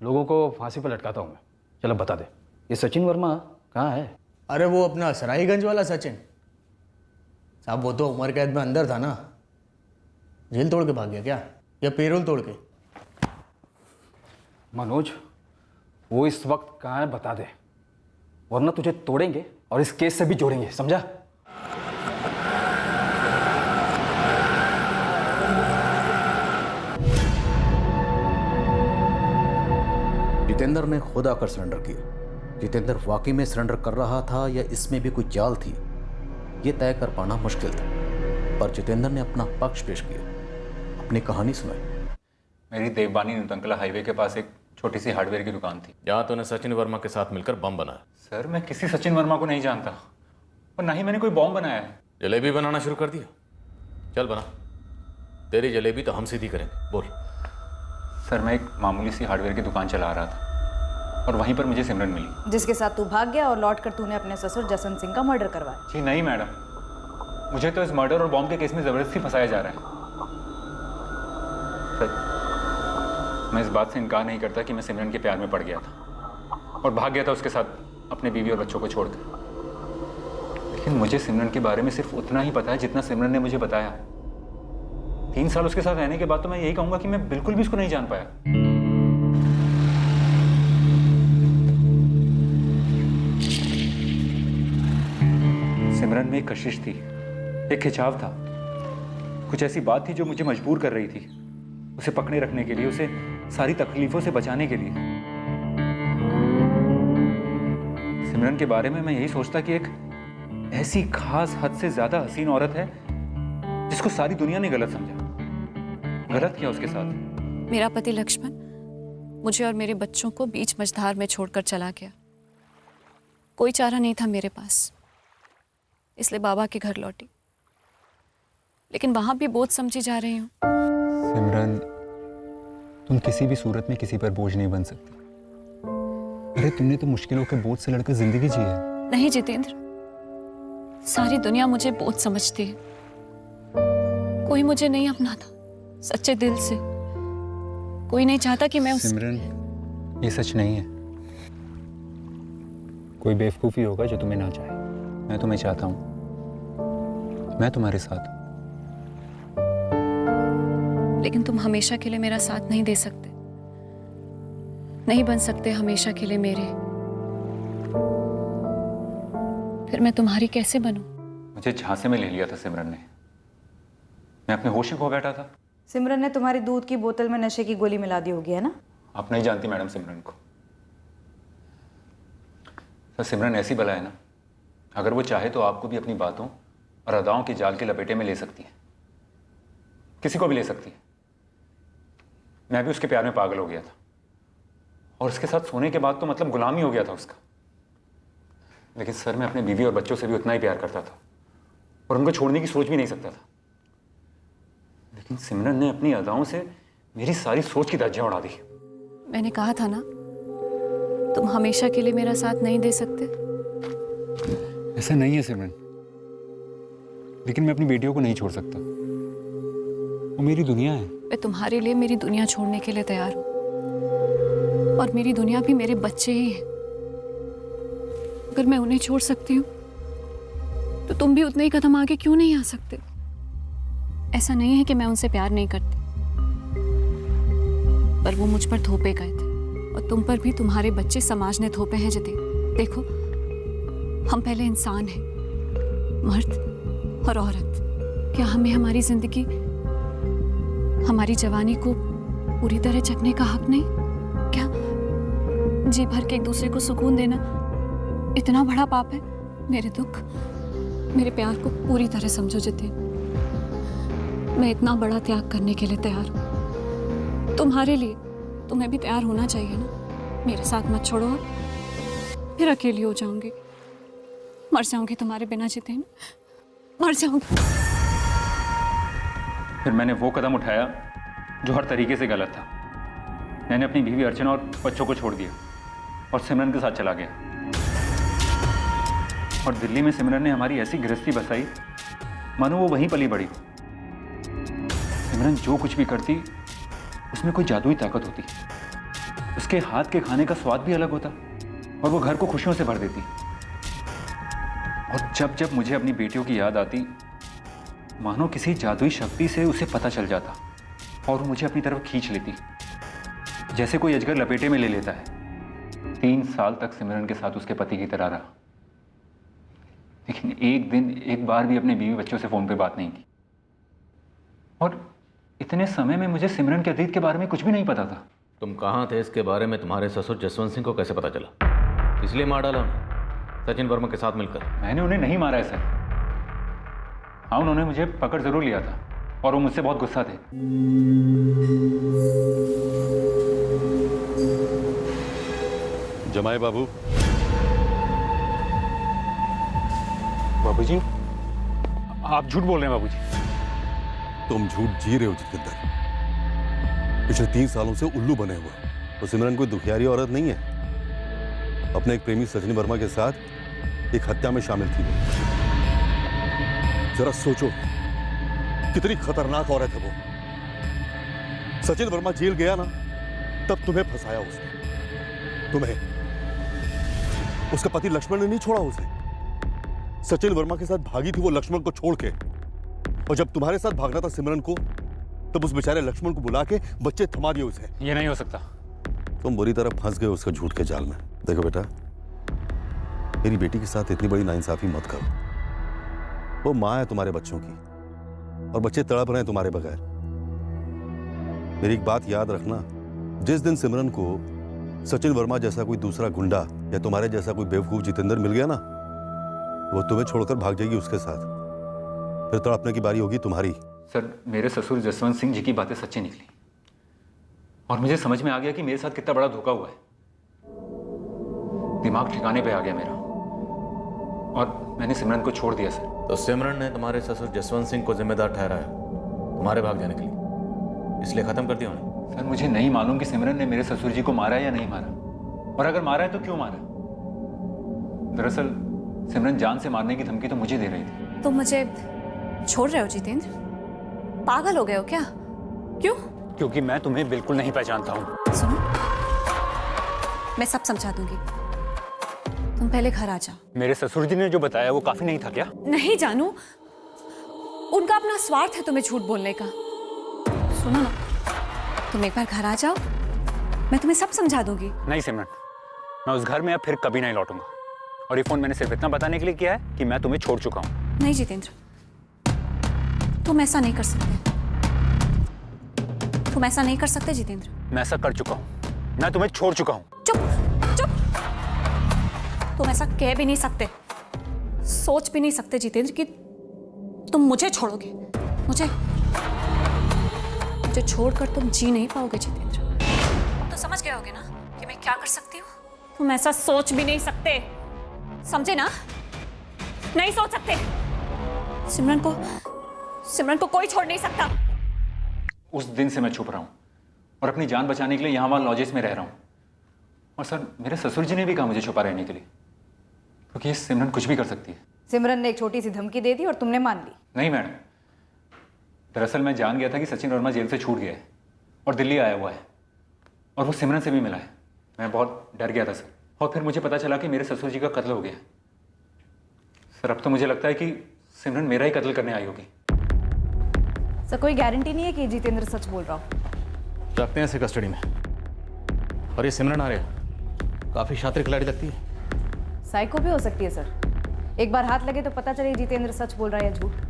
S9: लोगों को फांसी पर लटकाता हूँ मैं। चलो बता दे, ये सचिन वर्मा कहाँ है?
S18: अरे वो अपना सराईगंज वाला सचिन साहब, वो तो उम्र कैद में अंदर था ना। जेल तोड़ के भाग गया क्या, या पेरोल तोड़ के?
S9: मनोज, वो इस वक्त कहाँ है बता दे, वरना तुझे तोड़ेंगे और इस केस से भी जोड़ेंगे, समझा?
S11: जितेंद्र ने खुद आकर सरेंडर किया। जितेंद्र वाकई में सरेंडर कर रहा था या इसमें भी कोई चाल थी, ये तय कर पाना मुश्किल था। पर जितेंद्र ने अपना पक्ष पेश किया, अपनी कहानी सुनाई।
S21: मेरी देवबानी नुतंकला हाईवे के पास एक छोटी सी हार्डवेयर की दुकान थी।
S11: यहाँ तो ने सचिन वर्मा के साथ मिलकर बम बनाया।
S21: सर, मैं किसी सचिन वर्मा को नहीं जानता और ना ही मैंने कोई बॉम्ब बनाया है।
S11: जलेबी बनाना शुरू कर दिया? चल बना, तेरी जलेबी तो हम सीधी करेंगे। बोल।
S21: सर, मैं एक मामूली सी हार्डवेयर की दुकान चला रहा था और वहीं पर मुझे सिमरन मिली,
S20: जिसके साथ तू भाग गया और लौट कर तूने अपने ससुर जसवंत सिंह का मर्डर करवाया।
S21: जी नहीं मैडम, मुझे तो इस मर्डर और बॉम्ब के केस में जबरदस्ती फंसाया जा रहा है। सर, मैं इस बात से इनकार नहीं करता कि मैं सिमरन के प्यार में पड़ गया था और भाग गया था उसके साथ अपने बीवी और बच्चों को छोड़कर। लेकिन मुझे सिमरन के बारे में सिर्फ उतना ही पता है जितना सिमरन ने मुझे बताया। 3 साल उसके साथ रहने के बाद तो मैं यही कहूंगा कि मैं बिल्कुल भी उसको नहीं जान पाया। सिमरन में एक कशिश थी, एक खिंचाव था, कुछ ऐसी बात थी जो मुझे मजबूर कर रही थी उसे पकड़े रखने के लिए, उसे सारी तकलीफों से बचाने के लिए। सिमरन के बारे में मैं यही सोचता कि एक ऐसी खास हद से ज्यादा हसीन औरत है जिसको सारी दुनिया ने गलत समझा। गलत किया उसके साथ।
S4: मेरा पति लक्ष्मण मुझे और मेरे बच्चों को बीच मझधार में छोड़कर चला गया। कोई चारा नहीं था मेरे पास, इसलिए बाबा के घर लौटी, लेकिन वहां भी बोझ समझी जा रही हूँ।
S21: सिमरन, तुम किसी भी सूरत में किसी पर बोझ नहीं बन सकती। अरे तुमने तो मुश्किलों के बोझ से लड़कर जिंदगी जी है।
S4: नहीं जितेंद्र, सारी दुनिया मुझे बोझ समझती है। कोई मुझे नहीं अपनाता सच्चे दिल से। कोई नहीं चाहता कि मैं
S21: सिमरन, ये सच नहीं है। कोई बेवकूफ़ी होगा जो तुम्हें ना चाहे। मैं तुम्हें चाहता हूं, मैं तुम्हारे साथ हूं।
S4: लेकिन तुम हमेशा के लिए मेरा साथ नहीं दे सकते, नहीं बन सकते हमेशा के लिए मेरे। फिर मैं तुम्हारी कैसे बनूं?
S21: मुझे झांसे में ले लिया था सिमरन ने। मैं अपने होश खो बैठा था।
S20: सिमरन ने तुम्हारी दूध की बोतल में नशे की गोली मिला दी होगी, है ना?
S21: आप नहीं जानती मैडम सिमरन को। तो सिमरन ऐसी बला है ना, अगर वो चाहे तो आपको भी अपनी बातों और अदाओं के जाल के लपेटे में ले सकती है। किसी को भी ले सकती है। मैं भी उसके प्यार में पागल हो गया था और उसके साथ सोने के बाद तो मतलब गुलामी हो गया था उसका। लेकिन सर, मैं अपने बीवी और बच्चों से भी उतना ही प्यार करता था और उनको छोड़ने की सोच भी नहीं सकता था। लेकिन सिमरन ने अपनी अदाओं से मेरी सारी सोच की धज्जियां उड़ा दी।
S4: मैंने कहा था ना, तुम हमेशा के लिए मेरा साथ नहीं दे सकते।
S21: ऐसा नहीं है सिमरन, लेकिन मैं अपनी बेटियों को नहीं छोड़ सकता। वो मेरी दुनिया है।
S4: मैं तुम्हारे लिए मेरी दुनिया छोड़ने के लिए तैयार हूँ, और मेरी दुनिया भी मेरे बच्चे ही हैं। अगर मैं उन्हें छोड़ सकती हूँ तो तुम भी उतने ही कदम आगे क्यों नहीं आ सकते? ऐसा नहीं है कि मैं उनसे प्यार नहीं करती, पर वो मुझ पर थोपे गए थे, और तुम पर भी तुम्हारे बच्चे समाज ने थोपे हैं। जितेंद्र, देखो, हम पहले इंसान हैं, मर्द और औरत। क्या हमें हमारी जिंदगी, हमारी जवानी को पूरी तरह चखने का हक नहीं? क्या जी भर के एक दूसरे को सुकून देना इतना बड़ा पाप है? मेरे दुख, मेरे प्यार को पूरी तरह समझो जितेंद्र। मैं इतना बड़ा त्याग करने के लिए तैयार हूँ तुम्हारे लिए। तुम्हें भी तैयार होना चाहिए ना। मेरे साथ मत छोड़ो, और फिर अकेली हो जाऊंगी, मर जाऊंगी तुम्हारे बिना जितेंद्र, मर जाऊंगी।
S21: फिर मैंने वो कदम उठाया जो हर तरीके से गलत था। मैंने अपनी बीवी अर्चना और बच्चों को छोड़ दिया और सिमरन के साथ चला गया। और दिल्ली में सिमरन ने हमारी ऐसी गृहस्थी बसाई मानो वो वहीं पली बड़ी हो। सिमरन जो कुछ भी करती उसमें कोई जादुई ताकत होती। उसके हाथ के खाने का स्वाद भी अलग होता और वो घर को खुशियों से भर देती। और जब जब मुझे अपनी बेटियों की याद आती, मानो किसी जादुई शक्ति से उसे पता चल जाता और वो मुझे अपनी तरफ खींच लेती, जैसे कोई अजगर लपेटे में ले लेता है। 3 साल तक सिमरन के साथ उसके पति की तरह रहा, लेकिन एक दिन एक बार भी अपने बीवी बच्चों से फोन पे बात नहीं की। और इतने समय में मुझे सिमरन के अतीत के बारे में कुछ भी नहीं पता था।
S11: तुम कहाँ थे इसके बारे में तुम्हारे ससुर जसवंत सिंह को कैसे पता चला? इसलिए मार डाला उन्हें सचिन वर्मा के साथ मिलकर?
S21: मैंने उन्हें नहीं मारा है सर। हाँ, उन्होंने मुझे पकड़ जरूर लिया था और वो मुझसे बहुत गुस्सा थे।
S3: जमाई बाबू।
S21: बाबूजी, आप झूठ बोल रहे हैं बाबूजी।
S3: तुम झूठ जी रहे हो जितेंद्र। पिछले 3 सालों से उल्लू बने हुए हो। तो सिमरन कोई दुखियारी औरत नहीं है। अपने एक प्रेमी सचिन वर्मा के साथ एक हत्या में शामिल थी। जरा सोचो कितनी खतरनाक औरत है वो। सचिन वर्मा जेल गया ना, तब तुम्हें फंसाया उसने। तुम्हें, उसका पति लक्ष्मण ने नहीं छोड़ा उसे। सचिन वर्मा के साथ भागी थी वो लक्ष्मण को छोड़ के, और जब तुम्हारे साथ भागना था सिमरन को, तब उस बेचारे लक्ष्मण को बुला के बच्चे थमा दिए उसे।
S21: ये नहीं हो सकता।
S3: तुम बुरी तरह फंस गए उसका झूठ के जाल में। देखो बेटा, मेरी बेटी के साथ इतनी बड़ी नाइंसाफी मत करो। वो माँ है तुम्हारे बच्चों की, और बच्चे तड़प रहे हैं तुम्हारे बगैर। मेरी एक बात याद रखना, जिस दिन सिमरन को सचिन वर्मा जैसा कोई दूसरा गुंडा या तुम्हारे जैसा कोई बेवकूफ जितेंद्र मिल गया ना, वो तुम्हें छोड़कर भाग जाएगी उसके साथ। फिर तड़पने की बारी होगी तुम्हारी।
S21: सर, मेरे ससुर जसवंत सिंह जी की बातें सच्ची निकली और मुझे समझ में आ गया कि मेरे साथ कितना बड़ा धोखा हुआ है। दिमाग ठिकाने पे आ गया मेरा और मैंने सिमरन को छोड़ दिया सर।
S11: तो सिमरन ने तुम्हारे ससुर जसवंत सिंह को जिम्मेदार ठहराया तुम्हारे भाग जाने के लिए, इसलिए खत्म कर दिया उन्हें?
S21: सर, मुझे नहीं मालूम कि सिमरन ने मेरे ससुर जी को मारा है या नहीं मारा, और अगर मारा है तो क्यों मारा। दरअसल सिमरन जान से मारने की धमकी तो मुझे दे रही थी।
S4: तुम मुझे छोड़ रहे हो जितेंद्र? पागल हो गए हो क्या? क्यों?
S21: क्योंकि मैं तुम्हें बिल्कुल नहीं पहचानता हूँ।
S4: सुनो, मैं सब समझा दूंगी, तुम पहले घर आ जाओ।
S21: मेरे ससुर जी ने जो बताया वो काफी नहीं था क्या?
S4: नहीं जानू, उनका अपना स्वार्थ है तुम्हें झूठ बोलने का। सुनो ना, तुम एक बार घर आ जाओ, मैं तुम्हें सब समझा दूंगी।
S21: नहीं सिमरन, मैं उस घर में अब फिर कभी नहीं लौटूंगा, और ये फोन मैंने सिर्फ इतना बताने के लिए किया है कि मैं तुम्हें छोड़ चुका हूँ।
S4: नहीं जितेंद्र, तुम ऐसा नहीं कर सकते। तुम ऐसा नहीं कर सकते जितेंद्र।
S21: मैं ऐसा कर चुका हूँ, मैं तुम्हें छोड़ चुका हूँ।
S4: चुप चुप, तुम ऐसा कह भी नहीं सकते, सोच भी नहीं सकते जितेंद्र कि तुम मुझे छोड़ोगे। मुझे मुझे छोड़कर तुम जी नहीं पाओगे जितेंद्र। अब तो समझ गए होगे ना कि मैं क्या कर सकती हूँ। तुम ऐसा सोच भी नहीं सकते, समझे ना? नहीं सोच सकते। सिमरन को कोई छोड़ नहीं सकता।
S21: उस दिन से मैं छुप रहा हूँ और अपनी जान बचाने के लिए यहाँ वहाँ लॉजेस में रह रहा हूँ। और सर, मेरे ससुर जी ने भी कहा मुझे छुपा रहने के लिए, क्योंकि सिमरन कुछ भी कर सकती है।
S20: सिमरन ने एक छोटी सी धमकी दे दी और तुमने मान ली?
S21: नहीं मैडम, दरअसल मैं जान गया था कि सचिन वर्मा जेल से छूट गया है और दिल्ली आया हुआ है और वो सिमरन से भी मिला है। मैं बहुत डर गया था सर, और फिर मुझे पता चला कि मेरे ससुर जी का कत्ल हो गया। सर, अब तो मुझे लगता है कि सिमरन मेरा ही कत्ल करने आई होगी।
S20: सर, कोई गारंटी नहीं है कि जितेंद्र सच बोल रहा हो।
S11: रखते हैं इसे कस्टडी में। और ये सिमरन आर्य काफ़ी शातिर खिलाड़ी लगती है।
S20: साइको भी हो सकती है सर, एक बार हाथ लगे तो पता चले जितेंद्र सच बोल रहा है या झूठ।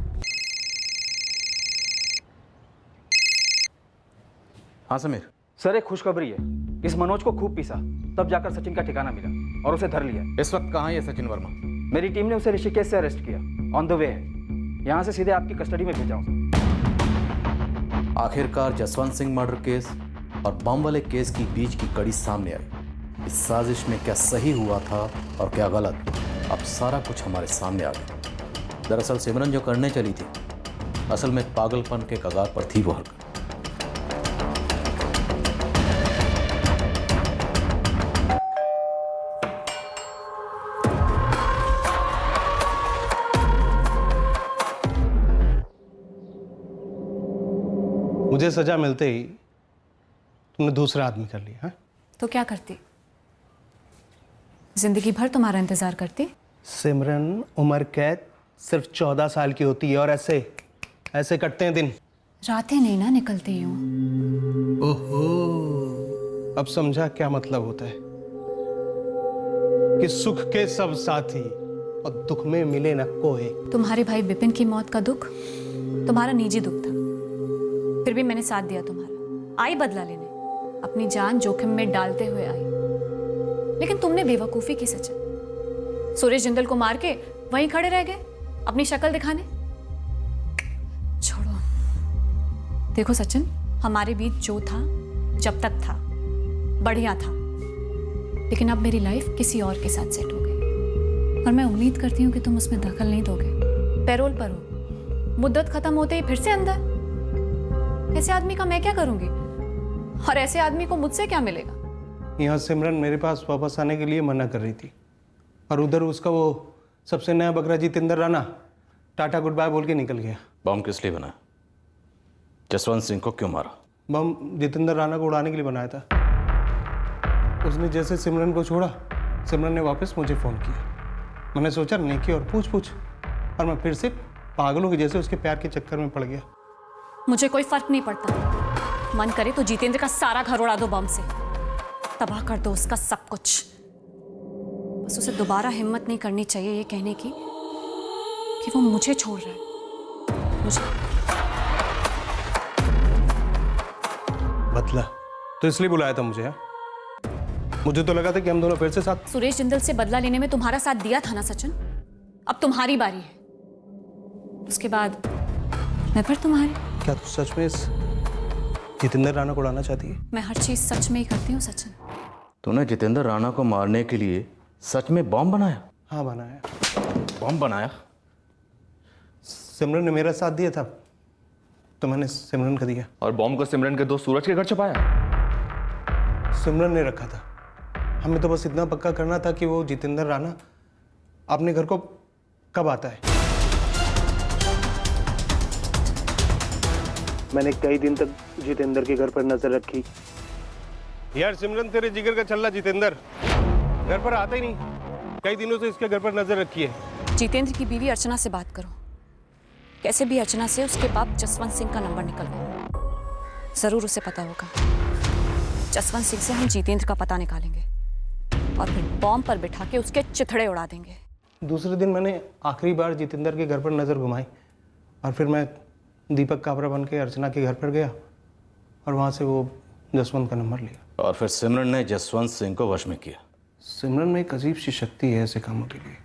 S11: हाँ समीर।
S9: सर, एक खुशखबरी है। इस मनोज को खूब पीसा, तब जाकर सचिन का ठिकाना मिला और उसे धर लिया।
S11: इस वक्त कहाँ है सचिन वर्मा?
S9: मेरी टीम ने उसे ऋषिकेश से अरेस्ट किया, ऑन द वे है। यहाँ से सीधे आपकी कस्टडी में भेजा हूँ।
S15: आखिरकार जसवंत सिंह मर्डर केस और बम वाले केस की बीच की कड़ी सामने आई। इस साजिश में क्या सही हुआ था और क्या गलत, अब सारा कुछ हमारे सामने आ गया। दरअसल सिमरन जो करने चली थी, असल में पागलपन के कगार पर थी वो हरकत।
S16: मुझे सजा मिलते ही तुमने दूसरा आदमी कर लिया है?
S4: तो क्या करती? जिंदगी भर तुम्हारा इंतजार करती।
S16: सिमरन, उम्र कैद सिर्फ 14 साल की होती है और ऐसे कटते हैं दिन।
S4: रातें नहीं ना निकलती यूं।
S16: ओहो, अब समझा क्या मतलब होता है कि सुख के सब साथी और दुख में मिले न कोई।
S4: तुम्हारे भाई विपिन की मौत का दुख तुम्हारा निजी दुख था, फिर भी मैंने साथ दिया तुम्हारा। आई बदला लेने, अपनी जान जोखिम में डालते हुए आई, लेकिन तुमने बेवकूफी की सचिन। सुरेश जिंदल को मार के वहीं खड़े रह गए अपनी शक्ल दिखाने। छोड़ो। देखो सचिन, हमारे बीच जो था जब तक था बढ़िया था, लेकिन अब मेरी लाइफ किसी और के साथ सेट हो गई और मैं उम्मीद करती हूँ कि तुम उसमें दखल नहीं दोगे। पैरोल पर हो, मुद्दत खत्म होते ही फिर से अंदर। ऐसे आदमी का मैं क्या करूंगी, और ऐसे आदमी को मुझसे क्या मिलेगा?
S16: यहाँ सिमरन मेरे पास वापस आने के लिए मना कर रही थी और उधर उसका वो सबसे नया बकरा Jitendra Rana tata good bye बोल के निकल गया।
S15: बम किस लिए बना? जसवंत सिंह को क्यों मारा?
S16: बम जितेंद्र राणा को उड़ाने के लिए बनाया था। उसने जैसे सिमरन को छोड़ा, सिमरन ने वापस मुझे फ़ोन किया। मैंने सोचा नेकी और पूछ और मैं फिर से पागलों की जैसे उसके प्यार के चक्कर में पड़ गया।
S4: मुझे कोई फर्क नहीं पड़ता। मन करे तो जितेंद्र का सारा घर उड़ा दो बम से, तबाह कर दो उसका सब कुछ। बस उसे दोबारा हिम्मत नहीं करनी चाहिए ये कहने की कि वो मुझे छोड़ रहा है। मुझे
S16: बदला तो इसलिए बुलाया था मुझे? मुझे तो लगा था कि हम दोनों फिर से साथ।
S4: सुरेश जिंदल से बदला लेने में तुम्हारा साथ दिया था ना सचिन, अब तुम्हारी बारी है। उसके बाद मैं फिर तुम्हारी।
S16: क्या तू सच में इस जितेंद्र राणा को उड़ाना चाहती है?
S4: मैं हर चीज सच में ही करती हूँ सचिन।
S15: तूने जितेंद्र राणा को मारने के लिए सच में बम बनाया?
S16: हाँ बनाया।
S15: बम बनाया?
S16: सिमरन ने मेरा साथ दिया था तो मैंने सिमरन को दिया।
S2: और बॉम्ब को सिमरन के दोस्त सूरज के घर छुपाया?
S16: सिमरन ने रखा था। हमें तो बस इतना पक्का करना था कि वो जितेंद्र राणा अपने घर को कब आता है। मैंने कई दिन तक जितेंद्र के घर पर नजर रखी। यार सिमरन, तेरे जिगर का छल्ला जितेंद्र घर पर आता ही नहीं। कई दिनों से इसके घर पर नजर रखी है।
S4: जितेंद्र की बीवी अर्चना से बात करो, कैसे भी अर्चना से उसके बाप जसवंत सिंह का नंबर निकलवाओ। जरूर उसे पता होगा। जसवंत सिंह से हम जितेंद्र का पता निकालेंगे और फिर बॉम्ब पर बिठा के उसके चिथड़े उड़ा देंगे।
S16: दूसरे दिन मैंने आखिरी बार जितेंद्र के घर पर नजर घुमाई और फिर मैं दीपक काबरा बन के अर्चना के घर पर गया और वहाँ से वो जसवंत का नंबर लिया।
S15: और फिर सिमरन ने जसवंत सिंह को वश में किया।
S16: सिमरन में एक अजीब सी शक्ति है ऐसे कामों के लिए।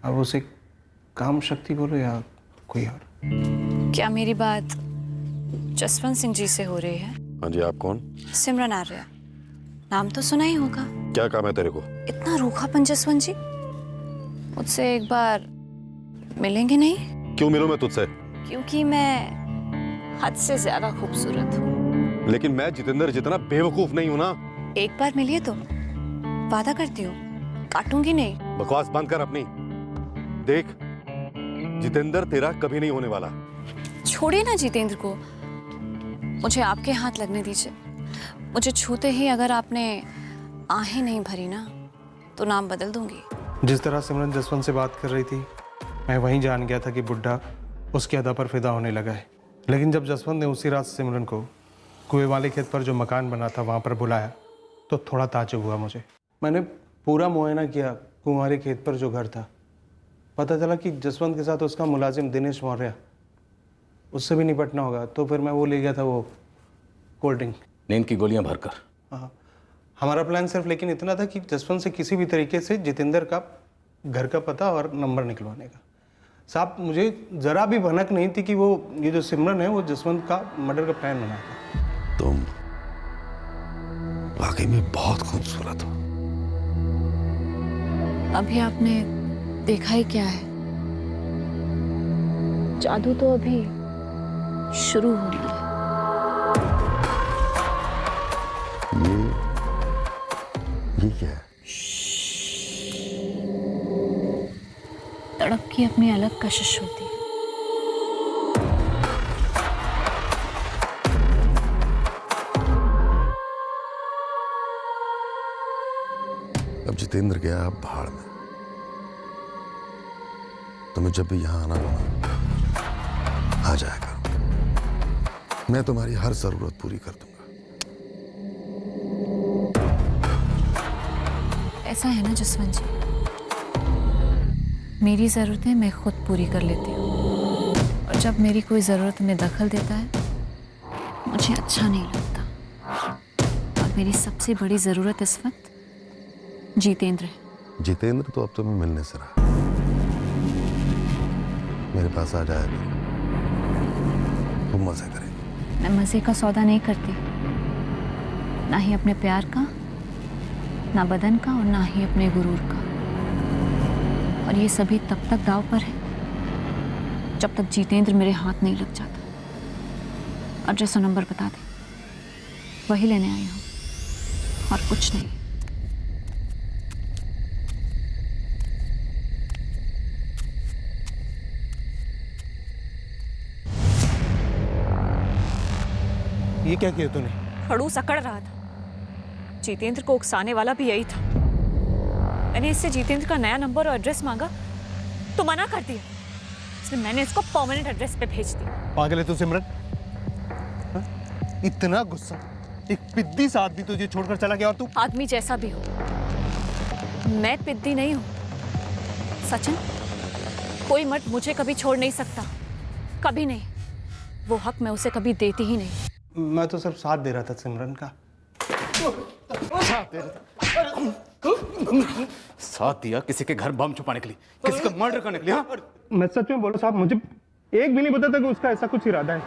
S16: अब उसे काम शक्ति बोलो या कोई और।
S4: क्या मेरी बात जसवंत सिंह जी से हो रही है।
S3: हाँ जी, आप कौन?
S4: सिमरन आर्या, नाम तो सुना ही होगा।
S3: क्या काम है तेरे को?
S4: इतना रूखापन जसवंत जी, मुझसे एक बार मिलेंगे नहीं?
S3: क्यों मिलूं मैं तुझसे?
S4: क्योंकि मैं हद से ज्यादा खूबसूरत हूँ।
S3: लेकिन मैं जितेंद्र जितना बेवकूफ नहीं हूं ना।
S4: एक बार मिलिए तो वादा करती हूँ, काटूंगी नहीं।
S3: बकवास बंद कर अपनी। देख, जितेंद्र तेरा कभी नहीं होने वाला।
S4: छोड़िए ना जितेंद्र को, मुझे आपके हाथ लगने दीजिए। मुझे छूते ही अगर आपने आहें नहीं भरी ना, तो नाम बदल दूंगी।
S14: जिस तरह सिमरन जसवंत से बात कर रही थी, मैं वहीं जान गया था कि बुड्ढा उसकी अदा पर फिदा होने लगा है। लेकिन जब जसवंत ने उसी रात सिमरन को कुएं वाले खेत पर जो मकान बना था वहाँ पर बुलाया, तो थोड़ा ताज्जुब हुआ मुझे। मैंने पूरा मुआयना किया कुंवारे खेत पर जो घर था। पता चला कि जसवंत के साथ उसका मुलाजिम दिनेश मौर्य, उससे भी निपटना होगा। तो फिर मैं वो ले गया था, वो कोल्ड ड्रिंक,
S11: नींद की गोलियां भरकर।
S14: हाँ, हमारा प्लान सिर्फ लेकिन इतना था कि जसवंत से किसी भी तरीके से जितेंद्र का घर का पता और नंबर निकलवाने का। साहब, मुझे ज़रा भी भनक नहीं थी कि वो ये जो सिमरन है वो जसवंत का मर्डर का प्लान बना था।
S3: तुम वाकई में बहुत खूबसूरत हो।
S4: अभी आपने देखा ही क्या है, जादू तो अभी शुरू होना है।
S3: ये क्या है?
S4: तड़प की अपनी अलग कशिश होती है।
S3: अब जितेंद्र गया अब भाड़ में। तुम्हें जब भी यहां आना होगा, आ जाया करो। मैं तुम्हारी हर जरूरत पूरी कर दूंगा।
S4: ऐसा है ना जसवंत जी, मेरी ज़रूरतें मैं खुद पूरी कर लेती हूँ, और जब मेरी कोई ज़रूरत में दखल देता है, मुझे अच्छा नहीं लगता। और मेरी सबसे बड़ी ज़रूरत इस वक्त जितेंद्र है।
S3: जितेंद्र तो अब तुम्हें मिलने से रहा। मेरे पास आ जाए तो तुम मजे करेंगे।
S4: मैं मज़े का सौदा नहीं करती, ना ही अपने प्यार का, ना बदन का, और ना ही अपने गुरूर का। और ये सभी तब तक दांव पर है जब तक जितेंद्र मेरे हाथ नहीं लग जाता। एड्रेस और नंबर बता दे, वही लेने आई हूँ और कुछ नहीं।
S14: ये क्या किया तूने?
S4: खड़ूस अकड़ रहा था, जितेंद्र को उकसाने वाला भी यही था। मैंने इससे जितेंद्र का नया नंबर और एड्रेस मांगा तो मना कर दिया, इसलिए मैंने इसको परमानेंट एड्रेस पे भेज दिया।
S14: पागल है तू सिमरन? हा? इतना गुस्सा, एक पिद्दी सा आदमी तुझे छोड़कर चला गया, और तू
S4: आदमी जैसा भी हो, मैं पिद्दी नहीं हूं। सचिन, कोई मर्द मुझे कभी छोड़ नहीं सकता, कभी नहीं। वो हक मैं उसे कभी देती ही नहीं।
S14: मैं तो सिर्फ साथ दे रहा था सिमरन का।
S11: साथ दिया किसी के घर बम छुपाने के लिए, किसी का मर्डर करने के लिए? हाँ?
S14: मैं सच में बोलो साहब, मुझे एक भी नहीं पता था कि उसका ऐसा कुछ इरादा है।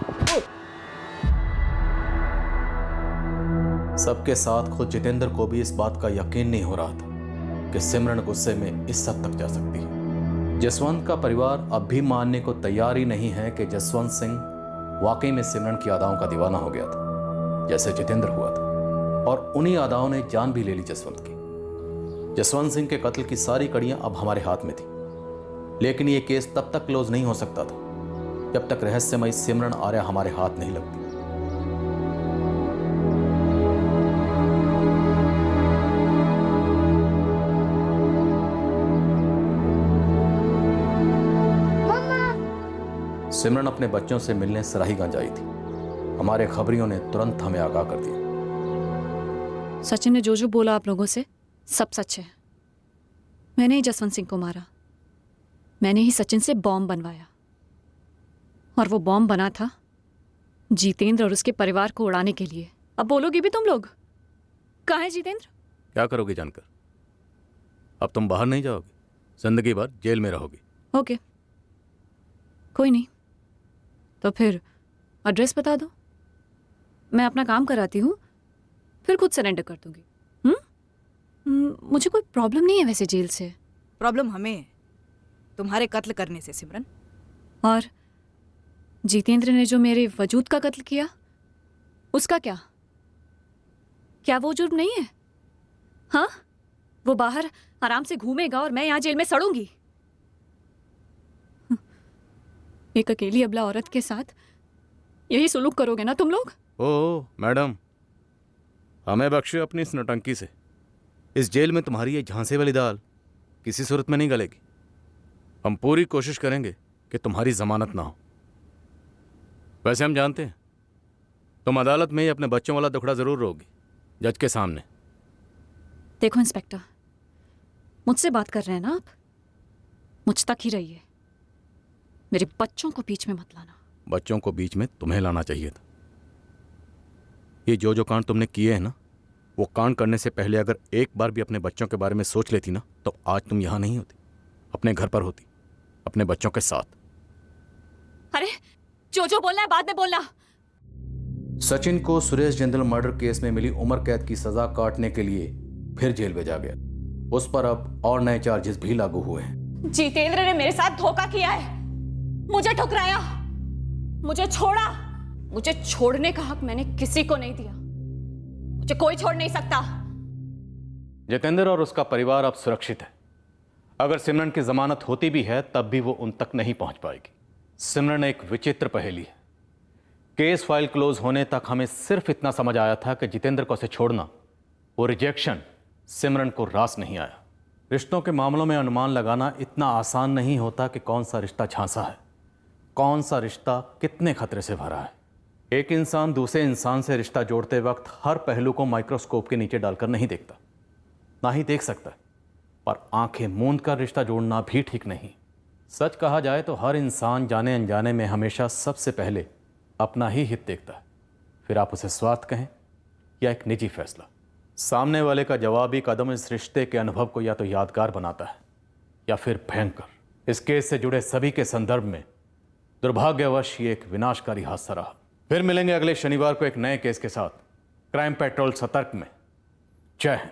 S11: सबके साथ खुद जितेंद्र को भी इस बात का यकीन नहीं हो रहा था कि सिमरन गुस्से में इस हद तक जा सकती है। जसवंत का परिवार अब भी मानने को तैयार ही नहीं है कि जसवंत सिंह वाकई में सिमरन की अदाओं का दीवाना हो गया था, जैसे जितेंद्र हुआ था। और उन्हीं अदाओं ने जान भी ले ली जसवंत की। जसवंत सिंह के कत्ल की सारी कड़ियां अब हमारे हाथ में थी, लेकिन यह केस तब तक क्लोज नहीं हो सकता था जब तक रहस्यमयी सिमरन आर्या हमारे हाथ नहीं लगती। सिमरन अपने बच्चों से मिलने सराहीगंज आई थी। हमारे खबरियों ने तुरंत हमें आगाह कर दिया।
S4: सचिन ने जो जो बोला आप लोगों से सब सच है। मैंने ही जसवंत सिंह को मारा, मैंने ही सचिन से बॉम्ब बनवाया, और वो बॉम्ब बना था जितेंद्र और उसके परिवार को उड़ाने के लिए। अब बोलोगे भी तुम लोग? कहाँ है जितेंद्र?
S11: क्या करोगे जानकर? अब तुम बाहर नहीं जाओगे, जिंदगी भर जेल में रहोगी।
S4: ओके, कोई नहीं, तो फिर एड्रेस बता दो, मैं अपना काम कराती हूँ, फिर खुद सरेंडर कर दूंगी। मुझे कोई प्रॉब्लम नहीं है वैसे जेल से।
S20: प्रॉब्लम हमें है, तुम्हारे कत्ल करने से सिमरन।
S4: और जितेंद्र ने जो मेरे वजूद का कत्ल किया, उसका क्या? क्या वो जुर्म नहीं है? हाँ, वो बाहर आराम से घूमेगा और मैं यहाँ जेल में सड़ूंगी। एक अकेली अबला औरत के साथ यही सुलूक करोगे ना तुम लोग?
S11: ओ मैडम, हमें बख्शे अपनी इस नौटंकी से। इस जेल में तुम्हारी ये झांसे वाली दाल किसी सूरत में नहीं गलेगी। हम पूरी कोशिश करेंगे कि तुम्हारी जमानत ना हो। वैसे हम जानते हैं तुम अदालत में ही अपने बच्चों वाला दुखड़ा जरूर रोगी, जज के सामने।
S4: देखो इंस्पेक्टर, मुझसे बात कर रहे हैं ना आप, मुझ तक ही रहिए, मेरे बच्चों को बीच में मत लाना।
S11: बच्चों को बीच में तुम्हें लाना चाहिए था। ये जो कांड तुमने किए हैं ना, वो कांड करने से पहले अगर एक बार भी अपने बच्चों के बारे में सोच लेती ना, तो आज तुम यहां नहीं होती, अपने घर पर होती, अपने बच्चों के साथ।
S4: अरे जो बोलना है बाद में बोलना।
S11: सचिन को सुरेश जिंदल मर्डर केस में मिली उम्र कैद की सजा काटने के लिए फिर जेल भेजा गया। उस पर अब और नए चार्जेस भी लागू हुए हैं।
S4: जितेंद्र ने मेरे साथ धोखा किया है, मुझे ठुकराया, मुझे छोड़ा। मुझे छोड़ने का हक मैंने किसी को नहीं दिया, मुझे कोई छोड़ नहीं सकता।
S11: जितेंद्र और उसका परिवार अब सुरक्षित है। अगर सिमरन की जमानत होती भी है तब भी वो उन तक नहीं पहुंच पाएगी। सिमरन एक विचित्र पहेली है। केस फाइल क्लोज होने तक हमें सिर्फ इतना समझ आया था कि जितेंद्र को उसे छोड़ना, वो रिजेक्शन, सिमरन को रास नहीं आया। रिश्तों के मामलों में अनुमान लगाना इतना आसान नहीं होता कि कौन सा रिश्ता झांसा है, कौन सा रिश्ता कितने खतरे से भरा है। एक इंसान दूसरे इंसान से रिश्ता जोड़ते वक्त हर पहलू को माइक्रोस्कोप के नीचे डालकर नहीं देखता, ना ही देख सकता है। पर आंखें मूंद कर रिश्ता जोड़ना भी ठीक नहीं। सच कहा जाए तो हर इंसान जाने अनजाने में हमेशा सबसे पहले अपना ही हित देखता है, फिर आप उसे स्वार्थ कहें या एक निजी फैसला। सामने वाले का जवाबी कदम इस रिश्ते के अनुभव को या तो यादगार बनाता है या फिर भयंकर। इस केस से जुड़े सभी के संदर्भ में दुर्भाग्यवश ये एक विनाशकारी हादसा रहा। फिर मिलेंगे अगले शनिवार को एक नए केस के साथ क्राइम पेट्रोल सतर्क में। जय हिंद।